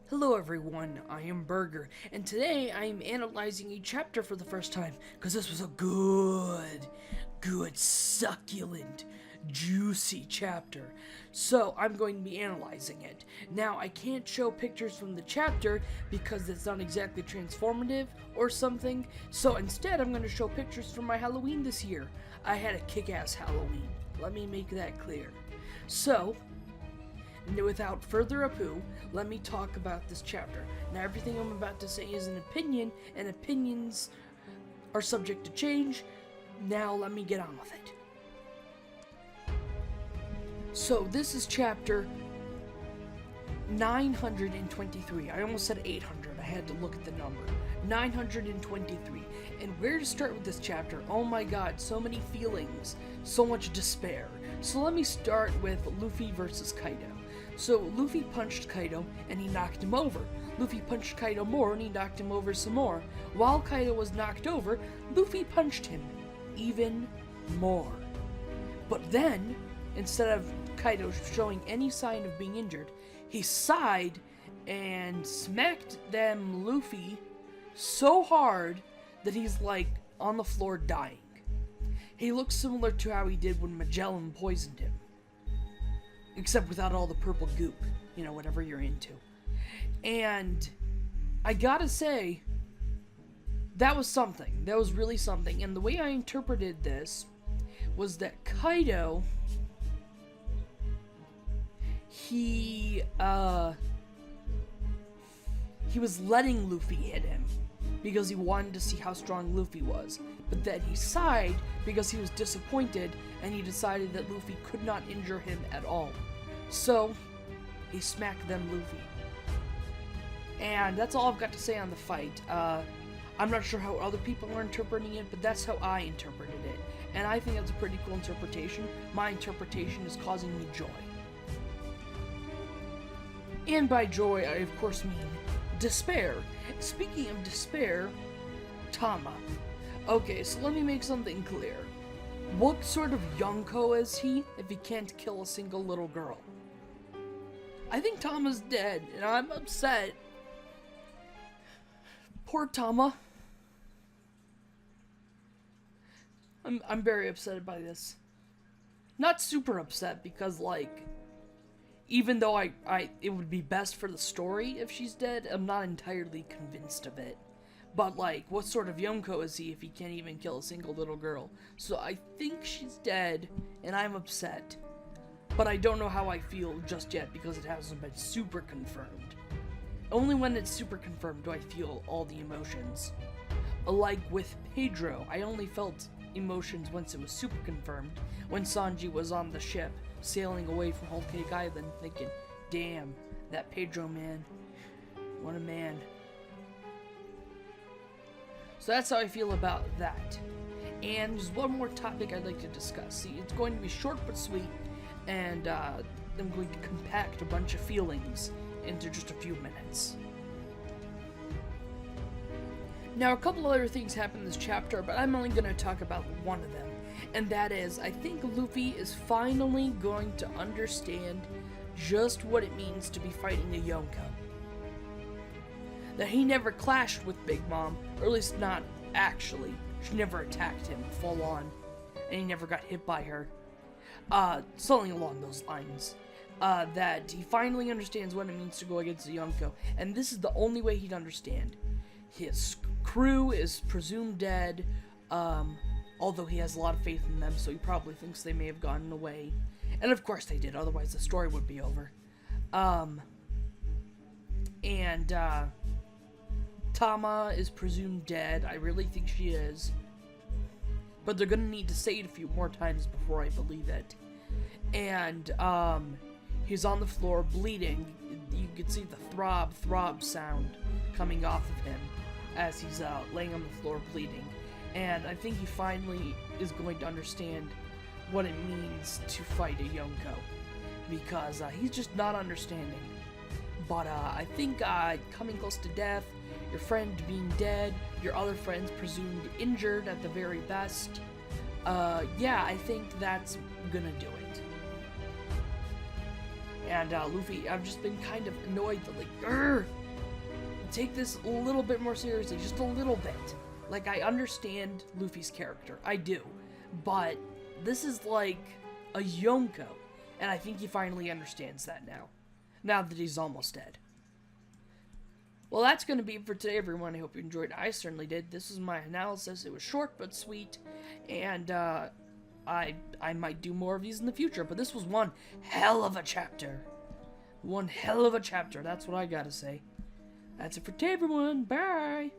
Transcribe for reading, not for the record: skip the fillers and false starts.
Hello everyone, I am Burger, and today I am analyzing a chapter for the first time, because this was a good, succulent, juicy chapter. So I'm going to be analyzing it. Now, I can't show pictures from the chapter because it's not exactly transformative or something, so instead I'm going to show pictures from my Halloween this year. I had a kick-ass Halloween, let me make that clear. So, without further ado, let me talk about this chapter. Now, everything I'm about to say is an opinion, and opinions are subject to change. Now, let me get on with it. So, this is chapter 923. I almost said 800. I had to look at the number. 923. And where to start with this chapter? Oh my god, so many feelings, so much despair. So let me start with Luffy versus Kaido. So Luffy punched Kaido and he knocked him over. Luffy punched Kaido more and he knocked him over some more. While Kaido was knocked over, Luffy punched him even more. But then, instead of Kaido showing any sign of being injured, he sighed and smacked them Luffy so hard that he's like on the floor dying. He looks similar to how he did when Magellan poisoned him. Except without all the purple goop, whatever you're into. And I gotta say, that was something. That was really something. And the way I interpreted this was that Kaido, he was letting Luffy hit him because he wanted to see how strong Luffy was. But then he sighed because he was disappointed and he decided that Luffy could not injure him at all. So, he smacked them Luffy. And that's all I've got to say on the fight. I'm not sure how other people are interpreting it, but that's how I interpreted it. And I think that's a pretty cool interpretation. My interpretation is causing me joy. And by joy, I of course mean despair. Speaking of despair, Tama. Okay, so let me make something clear. What sort of Yonko is he if he can't kill a single little girl? I think Tama's dead, and I'm upset. Poor Tama. I'm very upset by this. Not super upset because, even though it would be best for the story if she's dead, I'm not entirely convinced of it. But, what sort of Yonko is he if he can't even kill a single little girl? So I think she's dead, and I'm upset. But I don't know how I feel just yet because it hasn't been super confirmed. Only when it's super confirmed do I feel all the emotions. Like with Pedro, I only felt emotions once it was super confirmed, when Sanji was on the ship, sailing away from Whole Cake Island, thinking, damn, that Pedro man, what a man. So that's how I feel about that. And there's one more topic I'd like to discuss. See, it's going to be short but sweet, and I'm going to compact a bunch of feelings into just a few minutes. Now, a couple other things happen in this chapter, but I'm only going to talk about one of them. And that is, I think Luffy is finally going to understand just what it means to be fighting a Yonko. That he never clashed with Big Mom, or at least not actually. She never attacked him full on, and he never got hit by her. Something along those lines. That he finally understands what it means to go against a Yonko, and this is the only way he'd understand. His crew is presumed dead, although he has a lot of faith in them, so he probably thinks they may have gotten away. And of course they did, otherwise the story would be over. Tama is presumed dead. I really think she is. But they're gonna need to say it a few more times before I believe it. And, he's on the floor bleeding. You can see the throb sound coming off of him as he's, laying on the floor bleeding. And I think he finally is going to understand what it means to fight a Yonko. Because, he's just not understanding. But, I think, coming close to death, your friend being dead, your other friends presumed injured at the very best, yeah, I think that's gonna do it. And Luffy, I've just been kind of annoyed that, like, grr, take this a little bit more seriously, just a little bit. Like, I understand Luffy's character, I do, but this is like a Yonko, and I think he finally understands that now that he's almost dead. Well, that's going to be it for today, everyone. I hope you enjoyed. I certainly did. This is my analysis. It was short but sweet, and I might do more of these in the future, but this was one hell of a chapter. One hell of a chapter, that's what I gotta say. That's it for today, everyone. Bye!